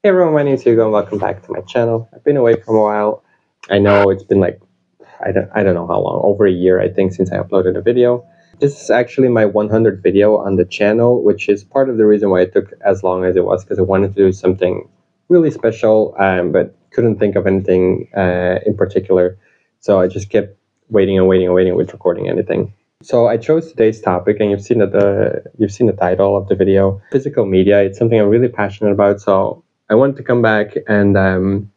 Hey everyone, my name is Hugo and welcome back to my channel. I've been away from a while. I know it's been like, I don't know how long, over a year I think since I uploaded a video. This is actually my 100th video on the channel, which is part of the reason why it took as long as it was, because I wanted to do something really special, but couldn't think of anything in particular. So I just kept waiting with recording anything. So I chose today's topic, and you've seen the title of the video, physical media. It's something I'm really passionate about, so I wanted to come back and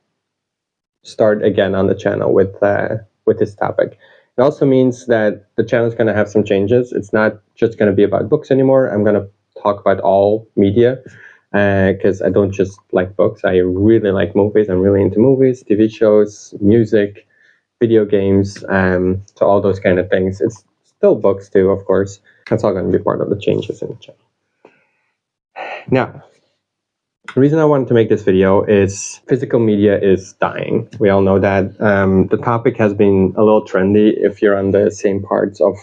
start again on the channel with this topic. It also means that the channel is going to have some changes. It's not just going to be about books anymore. I'm going to talk about all media because I don't just like books. I really like movies. I'm really into movies, TV shows, music, video games, so all those kind of things. It's still books too, of course. That's all going to be part of the changes in the channel. Now, the reason I wanted to make this video is physical media is dying. We all know that. The topic has been a little trendy if you're on the same parts of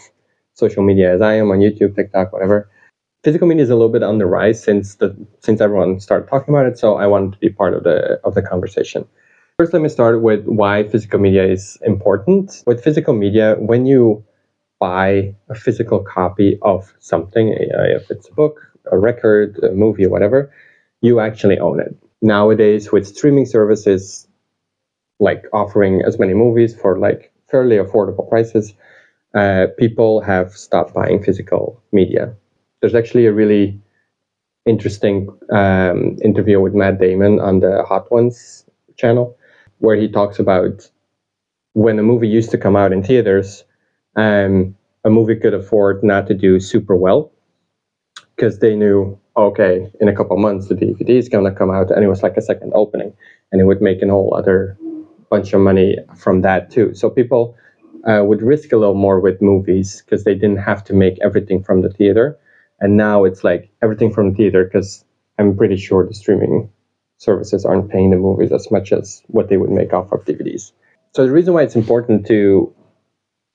social media as I am, on YouTube, TikTok, whatever. Physical media is a little bit on the rise since everyone started talking about it, so I wanted to be part of the conversation. First, let me start with why physical media is important. With physical media, when you buy a physical copy of something, if it's a book, a record, a movie, or whatever, you actually own it. Nowadays, with streaming services like offering as many movies for like fairly affordable prices, people have stopped buying physical media. There's actually a really interesting interview with Matt Damon on the Hot Ones channel, where he talks about when a movie used to come out in theaters, a movie could afford not to do super well because they knew, okay, in a couple of months the DVD is going to come out, and it was like a second opening, and it would make a whole other bunch of money from that too. So people would risk a little more with movies because they didn't have to make everything from the theater. And now it's like everything from the theater, because I'm pretty sure the streaming services aren't paying the movies as much as what they would make off of DVDs. So the reason why it's important to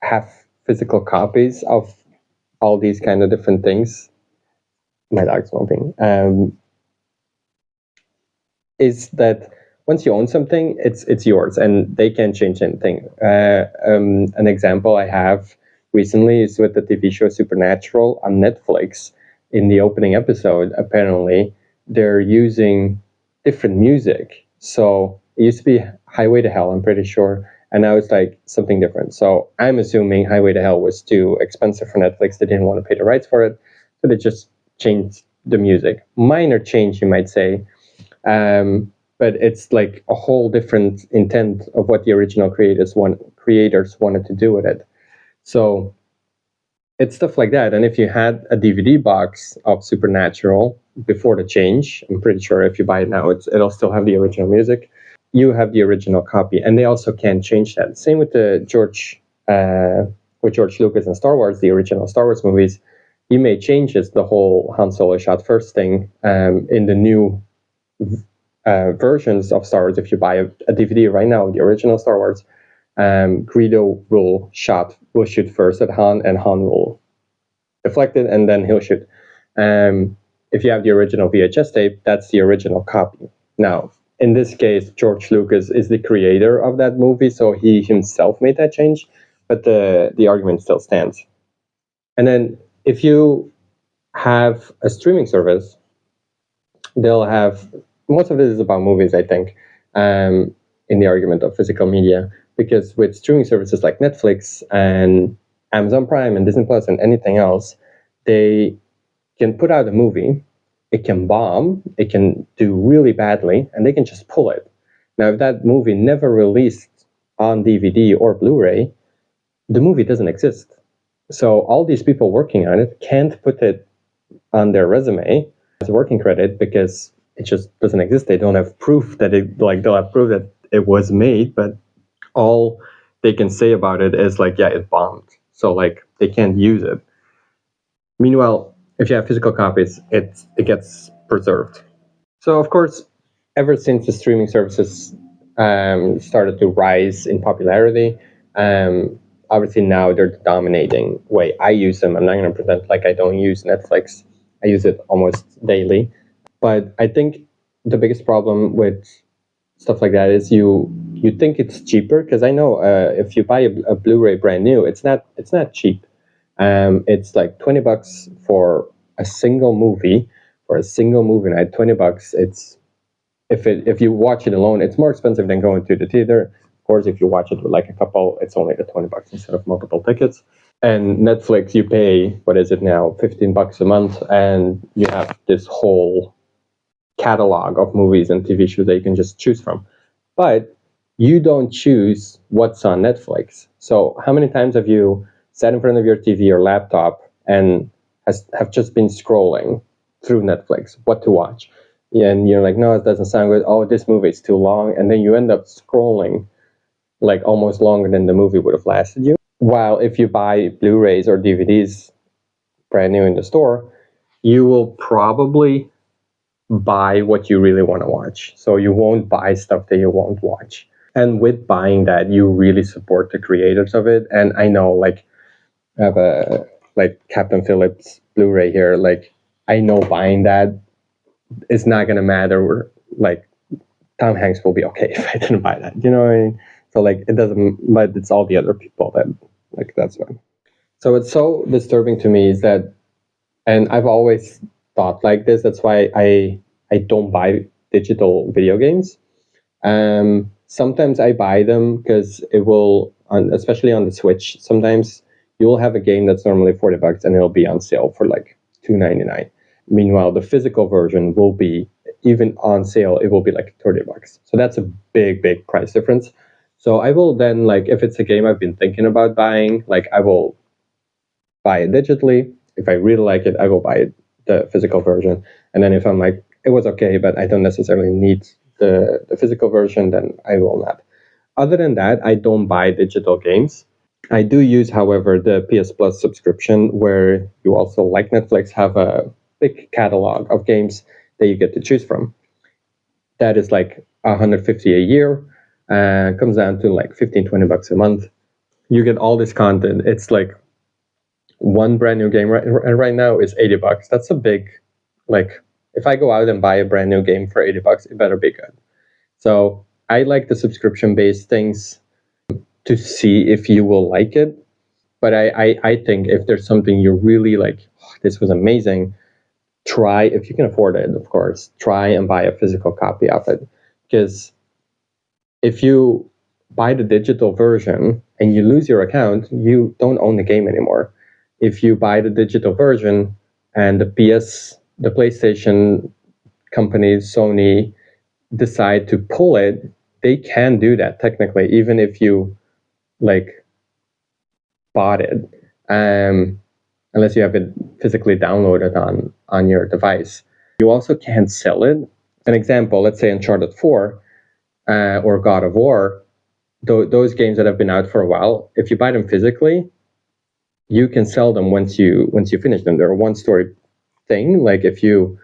have physical copies of all these kind of different things, my dog's smoking, is that once you own something, it's yours and they can't change anything. An example I have recently is with the TV show Supernatural on Netflix. In the opening episode, apparently, they're using different music. So it used to be Highway to Hell, I'm pretty sure, and now it's like something different. So I'm assuming Highway to Hell was too expensive for Netflix. They didn't want to pay the rights for it, so they just changed the music. Minor change, you might say, but it's like a whole different intent of what the original creators wanted to do with it. So it's stuff like that. And if you had a DVD box of Supernatural before the change, I'm pretty sure if you buy it now, it'll still have the original music. You have the original copy, and they also can't change that. Same with George Lucas and Star Wars, the original Star Wars movies. You made changes, the whole Han Solo shot first thing, in the new versions of Star Wars. If you buy a DVD right now, the original Star Wars, Greedo will shoot first at Han, and Han will deflect it, and then he'll shoot. If you have the original VHS tape, that's the original copy. Now, in this case, George Lucas is the creator of that movie, so he himself made that change, but the argument still stands. And then if you have a streaming service, they'll have, most of this is about movies, I think, in the argument of physical media, because with streaming services like Netflix and Amazon Prime and Disney Plus and anything else, they can put out a movie, it can bomb, it can do really badly, and they can just pull it. Now, if that movie never released on DVD or Blu Ray, the movie doesn't exist. So all these people working on it can't put it on their resume as a working credit because it just doesn't exist. They don't have proof that they'll have proof that it was made, but all they can say about it is like, yeah, it bombed. So like they can't use it. Meanwhile, if you have physical copies, it gets preserved. So of course, ever since the streaming services started to rise in popularity, obviously now they're the dominating way I use them. I'm not going to pretend like I don't use Netflix. I use it almost daily. But I think the biggest problem with stuff like that is you think it's cheaper, because I know if you buy a Blu Ray brand new, it's not cheap. It's like $20 for a single movie, for a single movie night. $20. It's if you watch it alone, it's more expensive than going to the theater. Of course, if you watch it with like a couple, it's only the $20 instead of multiple tickets. And Netflix, you pay, what is it now, $15 a month, and you have this whole catalog of movies and TV shows that you can just choose from. But you don't choose what's on Netflix. So how many times have you sat in front of your TV or laptop and have just been scrolling through Netflix, what to watch? And you're like, no, it doesn't sound good. Oh, this movie is too long. And then you end up scrolling like almost longer than the movie would have lasted you. While if you buy Blu-rays or DVDs brand new in the store, you will probably buy what you really want to watch. So you won't buy stuff that you won't watch. And with buying that, you really support the creators of it. And I know, like, I have a like Captain Phillips Blu-ray here. Like, I know buying that is not gonna matter. Like, Tom Hanks will be okay if I didn't buy that. You know what I mean? So like, it doesn't. But it's all the other people that like that's why. So it's so disturbing to me is that, and I've always thought like this. That's why I don't buy digital video games. Sometimes I buy them because it will, especially on the Switch. Sometimes you will have a game that's normally $40 and it'll be on sale for like $2.99. Meanwhile, the physical version will be, even on sale, it will be like $30. So that's a big price difference. So I will then, like, if it's a game I've been thinking about buying, like, I will buy it digitally. If I really like it, I will buy it, the physical version. And then if I'm like, it was okay, but I don't necessarily need the physical version, then I will not. Other than that, I don't buy digital games. I do use, however, the PS Plus subscription, where you also, like Netflix, have a big catalog of games that you get to choose from. That is like $150 a year. Comes down to like $15-20 a month. You get all this content. It's like one brand new game right now is $80. That's a big, like, if I go out and buy a brand new game for $80, it better be good. So I like the subscription-based things to see if you will like it. But I think if there's something you really like, oh, this was amazing, try, if you can afford it, of course, try and buy a physical copy of it. Because if you buy the digital version and you lose your account, you don't own the game anymore. If you buy the digital version and the PlayStation companies, Sony, decide to pull it, they can do that technically, even if you like bought it, unless you have it physically downloaded on your device. You also can't sell it. An example, let's say Uncharted 4 or God of War, those games that have been out for a while, if you buy them physically, you can sell them once you finish them. They're a one-story thing. Like, if you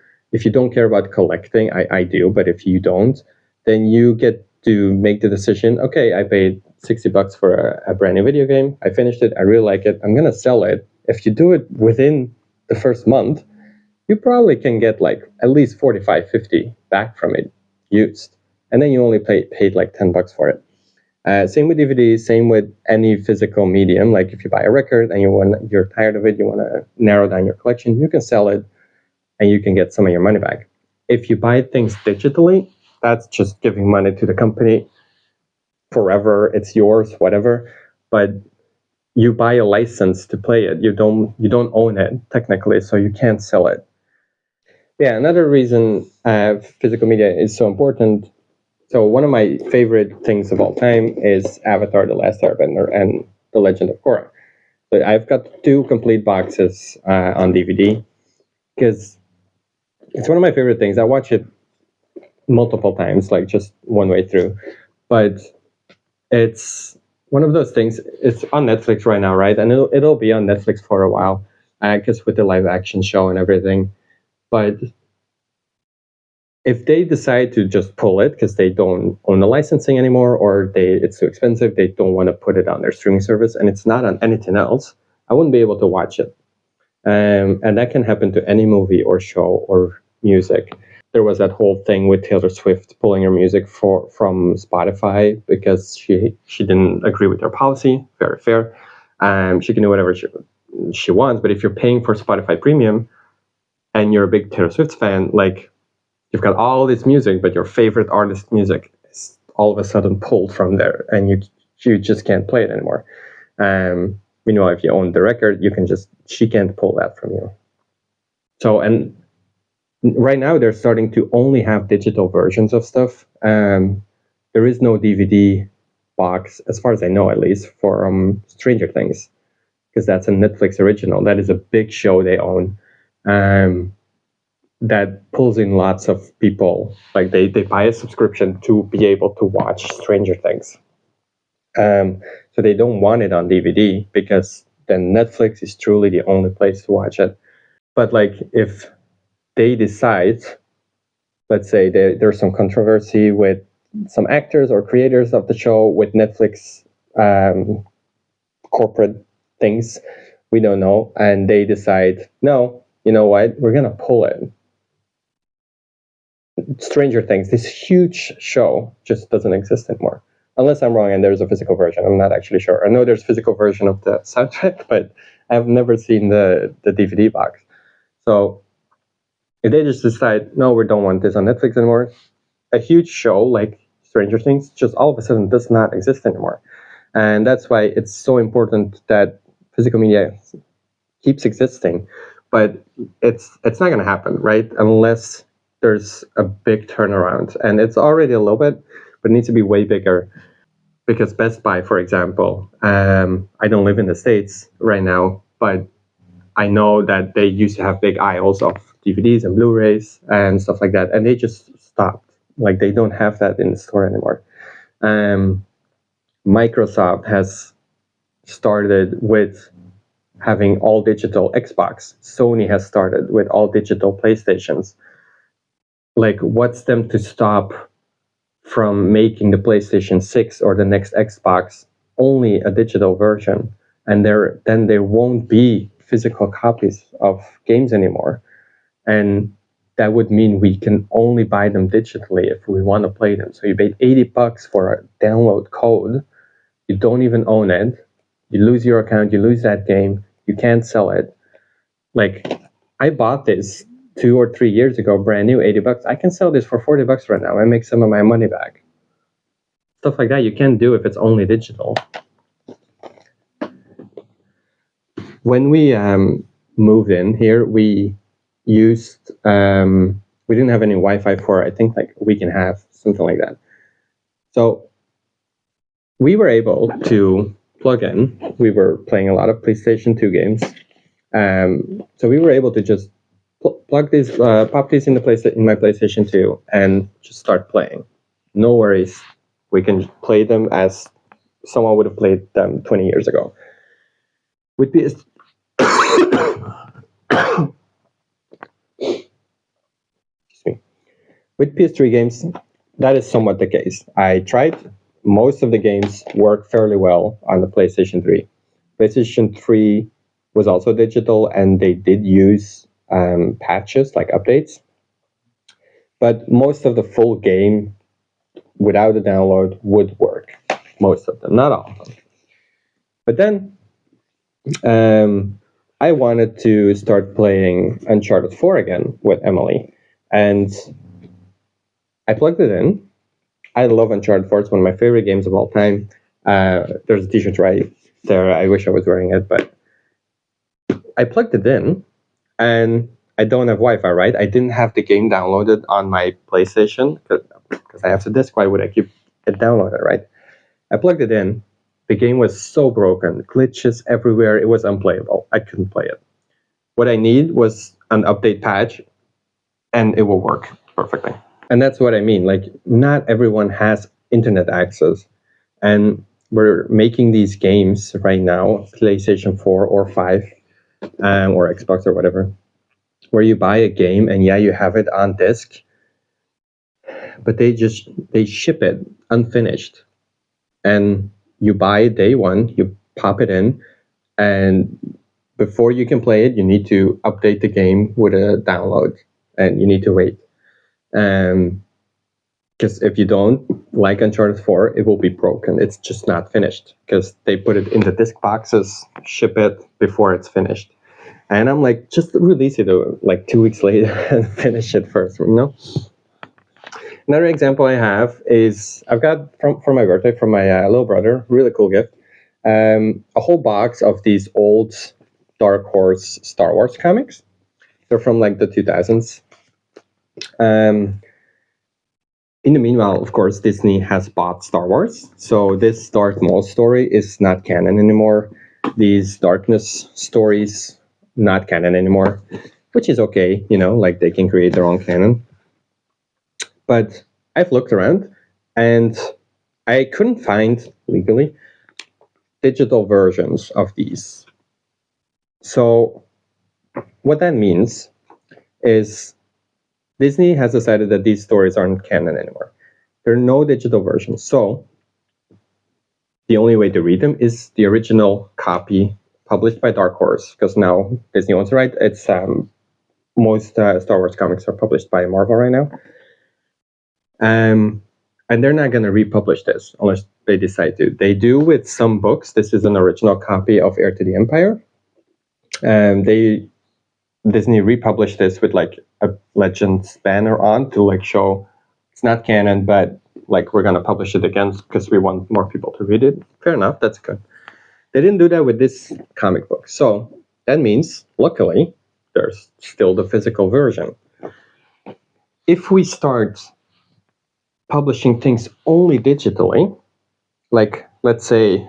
don't care about collecting, I do, but if you don't, then you get to make the decision, okay, I paid $60 for a brand new video game, I finished it, I really like it, I'm gonna sell it. If you do it within the first month, you probably can get like at least 45-50 back from it used, and then you only paid like $10 for it. Same with DVDs, same with any physical medium. Like, if you buy a record and you're tired of it, you want to narrow down your collection, you can sell it and you can get some of your money back. If you buy things digitally, that's just giving money to the company forever. It's yours, whatever. But you buy a license to play it. You don't own it technically, so you can't sell it. Yeah, another reason physical media is so important. So one of my favorite things of all time is Avatar: The Last Airbender and The Legend of Korra. So I've got 2 complete boxes on DVD because it's one of my favorite things. I watch it multiple times, like just one way through. But it's one of those things. It's on Netflix right now, right? And it'll be on Netflix for a while, because with the live action show and everything. But if they decide to just pull it because they don't own the licensing anymore, or it's too expensive, they don't want to put it on their streaming service, and it's not on anything else, I wouldn't be able to watch it. And that can happen to any movie or show or music. there was that whole thing with Taylor Swift pulling her music from Spotify because she didn't agree with their policy. Very fair. She can do whatever she wants, but if you're paying for Spotify Premium and you're a big Taylor Swift fan, like, you've got all this music, but your favorite artist's music is all of a sudden pulled from there, and you just can't play it anymore. Meanwhile, if you own the record, she can't pull that from you. So, and right now they're starting to only have digital versions of stuff. There is no DVD box, as far as I know, at least, for Stranger Things, because that's a Netflix original. That is a big show they own. That pulls in lots of people. Like they buy a subscription to be able to watch Stranger Things. So they don't want it on DVD because then Netflix is truly the only place to watch it. But like if they decide, let's say there's some controversy with some actors or creators of the show with Netflix corporate things, we don't know, and they decide, no, you know what, we're gonna pull it. Stranger Things, this huge show, just doesn't exist anymore. Unless I'm wrong and there's a physical version. I'm not actually sure. I know there's a physical version of the soundtrack, but I've never seen the DVD box. So if they just decide, no, we don't want this on Netflix anymore, a huge show like Stranger Things just all of a sudden does not exist anymore. And that's why it's so important that physical media keeps existing. But it's not going to happen, right? Unless there's a big turnaround. And it's already a little bit, but it needs to be way bigger. Because Best Buy, for example, I don't live in the States right now, but I know that they used to have big aisles of DVDs and Blu Rays and stuff like that. And they just stopped. Like, they don't have that in the store anymore. Microsoft has started with having all digital Xbox. Sony has started with all digital PlayStations. Like, what's them to stop from making the PlayStation 6 or the next Xbox only a digital version? And then there won't be physical copies of games anymore. And that would mean we can only buy them digitally if we want to play them. So you paid $80 for a download code. You don't even own it. You lose your account. You lose that game. You can't sell it. Like, I bought this 2 or 3 years ago, brand new, $80. I can sell this for $40 right now and make some of my money back. Stuff like that you can't do if it's only digital. When we moved in here, we used, we didn't have any Wi-Fi for, I think, like a week and a half, something like that. So we were able to plug in. We were playing a lot of PlayStation 2 games. So we were able to just plug these, pop these in my PlayStation 2 and just start playing. No worries. We can play them as someone would have played them 20 years ago. With PS... With PS3 games, that is somewhat the case. I tried. Most of the games work fairly well on the PlayStation 3. PlayStation 3 was also digital, and they did use patches, like updates. But most of the full game, without a download, would work. Most of them, not all of them. But then I wanted to start playing Uncharted 4 again with Emily. And I plugged it in. I love Uncharted 4. It's one of my favorite games of all time. There's a t-shirt right there. I wish I was wearing it, but I plugged it in, and I don't have Wi-Fi, right? I didn't have the game downloaded on my PlayStation because I have the disc. Why would I keep it downloaded, right? I plugged it in. The game was so broken, glitches everywhere. It was unplayable. I couldn't play it. What I need was an update patch, and it will work perfectly. And that's what I mean. Like, not everyone has internet access. And we're making these games right now, PlayStation 4 or 5, or Xbox or whatever, where you buy a game and yeah, you have it on disc, but they ship it unfinished. And you buy it day one, you pop it in, and before you can play it, you need to update the game with a download, and you need to wait. Because if you don't like Uncharted 4, it will be broken. It's just not finished because they put it in the disc boxes, ship it before it's finished. And I'm like, just release it like 2 weeks later and finish it first, you know? Another example I have is I've got for my birthday from my little brother, really cool gift, a whole box of these old Dark Horse Star Wars comics. They're from like the 2000s. In the meanwhile, of course, Disney has bought Star Wars. So this Darth Maul story is not canon anymore. These Darkness stories, not canon anymore, which is okay, you know, like they can create their own canon. But I've looked around and I couldn't find legally digital versions of these. So what that means is Disney has decided that these stories aren't canon anymore. There are no digital versions. So the only way to read them is the original copy published by Dark Horse, because now Disney owns the right. It's most Star Wars comics are published by Marvel right now. And they're not going to republish this unless they decide to. They do with some books. This is an original copy of Heir to the Empire. Disney republished this with like a Legends banner on to like show it's not canon, but like we're going to publish it again because we want more people to read it. Fair enough, that's good. They didn't do that with this comic book. So that means, luckily, there's still the physical version. If we start publishing things only digitally, like let's say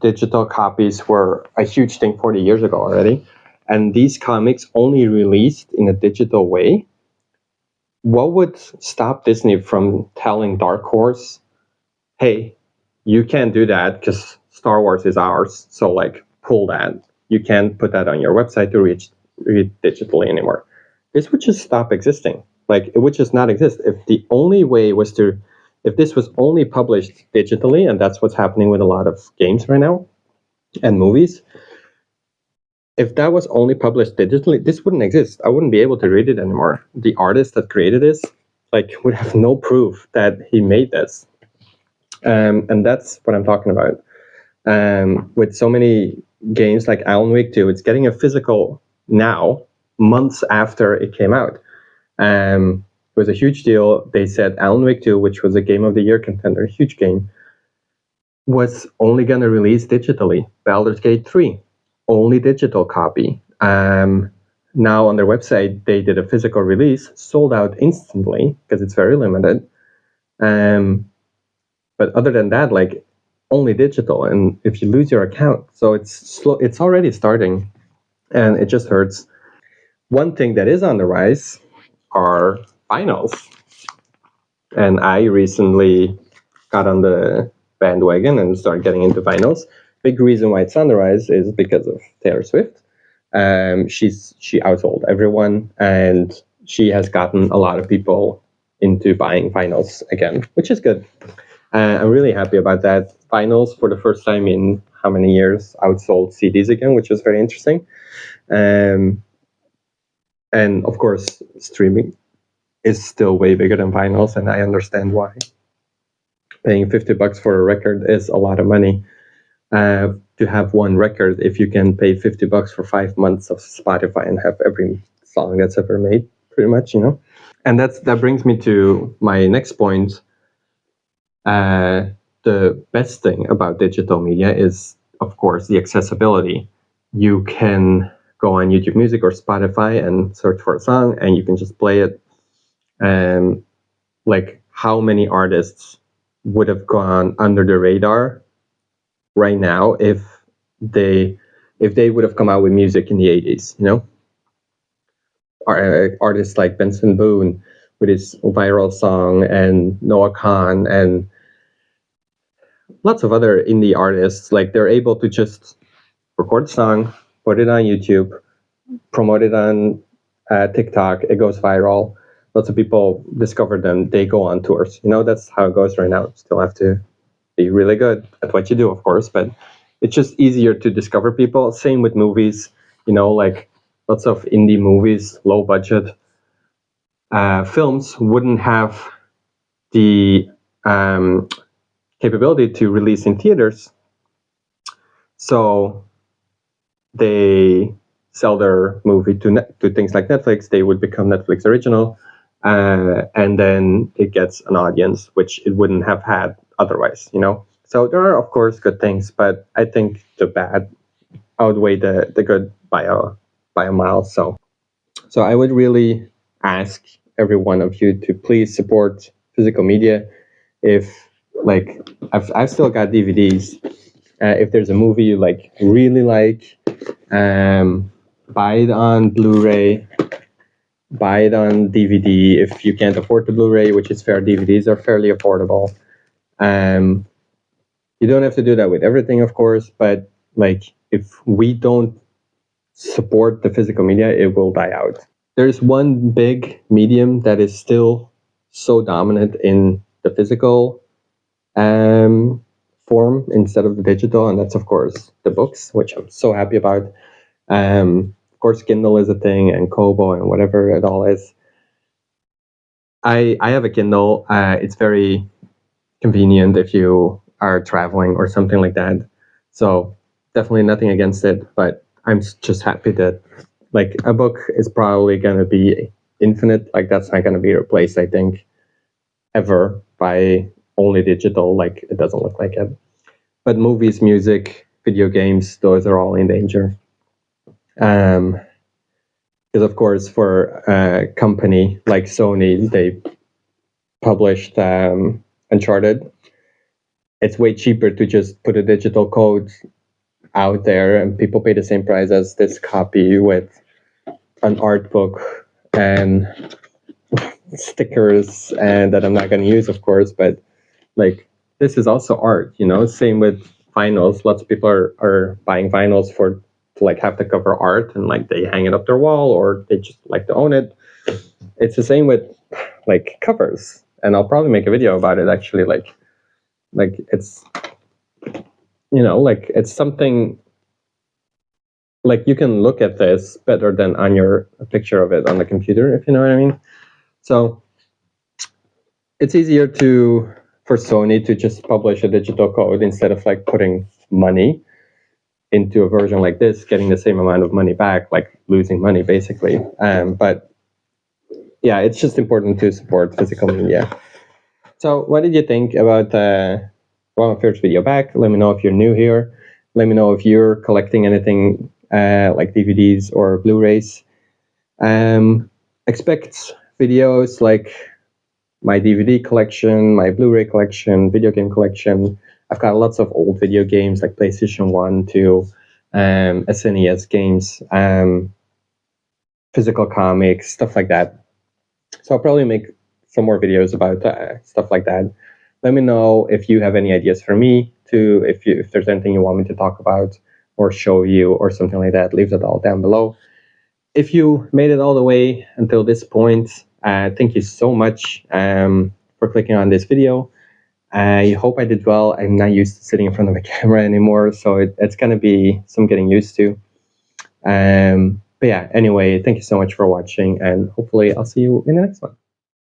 digital copies were a huge thing 40 years ago already, and these comics only released in a digital way, what would stop Disney from telling Dark Horse, hey, you can't do that because Star Wars is ours, so like pull that. You can't put that on your website to read digitally anymore. This would just stop existing. Like it would just not exist. If the only way was if this was only published digitally, and that's what's happening with a lot of games right now and movies, if that was only published digitally, this wouldn't exist. I wouldn't be able to read it anymore. The artist that created this, like, would have no proof that he made this. And that's what I'm talking about. With so many games like Alan Wake 2, it's getting a physical now, months after it came out. It was a huge deal. They said Alan Wake 2, which was a Game of the Year contender, a huge game, was only going to release digitally. Baldur's Gate 3, only digital copy. Now on their website, they did a physical release, sold out instantly because it's very limited. But other than that, like only digital. And if you lose your account, so it's slow, it's already starting and it just hurts. One thing that is on the rise are vinyls. And I recently got on the bandwagon and started getting into vinyls. Big reason why it's on the rise is because of Taylor Swift. She outsold everyone, and she has gotten a lot of people into buying vinyls again, which is good. I'm really happy about that. Vinyls, for the first time in how many years, outsold CDs again, which was very interesting. And of course, streaming is still way bigger than vinyls, and I understand why. Paying $50 for a record is a lot of money. To have one record, if you can pay $50 for 5 months of Spotify and have every song that's ever made, pretty much, you know. And that brings me to my next point. The best thing about digital media is, of course, the accessibility. You can go on YouTube Music or Spotify and search for a song, and you can just play it. And like, how many artists would have gone under the radar right now if they would have come out with music in the 80s, you know? Artists like Benson Boone with his viral song, and Noah Kahan, and lots of other indie artists, like they're able to just record a song, put it on YouTube, promote it on TikTok, it goes viral. Lots of people discover them, they go on tours. You know, that's how it goes right now. Still have to be really good at what you do, of course, but it's just easier to discover people. Same with movies, you know, like lots of indie movies, low budget, films wouldn't have the capability to release in theaters, so they sell their movie to things like Netflix. They would become Netflix original, and then it gets an audience, which it wouldn't have had otherwise, you know? So there are, of course, good things, but I think the bad outweigh the good by a mile. So I would really ask every one of you to please support physical media. If, like, I've still got DVDs. If there's a movie you really like, buy it on Blu Ray, buy it on DVD. If you can't afford the Blu Ray, which is fair, DVDs are fairly affordable. You don't have to do that with everything, of course, but if we don't support the physical media, it will die out. There's one big medium that is still so dominant in the physical form instead of the digital, and that's, of course, the books, which I'm so happy about. Of course, Kindle is a thing, and Kobo, and whatever it all is. I have a Kindle. It's very convenient if you are traveling or something like that. So definitely nothing against it, but I'm just happy that a book is probably going to be infinite. That's not going to be replaced, I think, ever by only digital. It doesn't look like it. But movies, music, video games, those are all in danger. Because, of course, for a company like Sony, they published Uncharted. It's way cheaper to just put a digital code out there, and people pay the same price as this copy with an art book and stickers, and that I'm not going to use, of course, but this is also art, you know. Same with vinyls. Lots of people are buying vinyls to have the cover art, and they hang it up their wall, or they just like to own it. It's the same with covers, and I'll probably make a video about it, actually. It's, you know, it's something you can look at this better than on a picture of it on the computer, if you know what I mean. So it's easier for Sony to just publish a digital code instead of putting money into a version like this, getting the same amount of money back, losing money basically. But yeah, it's just important to support physical media. So what did you think about my first video back? Let me know if you're new here. Let me know if you're collecting anything like DVDs or Blu-rays. Expect videos like my DVD collection, my Blu-ray collection, video game collection. I've got lots of old video games like PlayStation 1, 2, SNES games, physical comics, stuff like that. So I'll probably make some more videos about stuff like that. Let me know if you have any ideas for me, if there's anything you want me to talk about or show you or something like that. Leave that all down below. If you made it all the way until this point, thank you so much for clicking on this video. I hope I did well. I'm not used to sitting in front of a camera anymore, so it's going to be some getting used to. But yeah, anyway, thank you so much for watching, and hopefully I'll see you in the next one.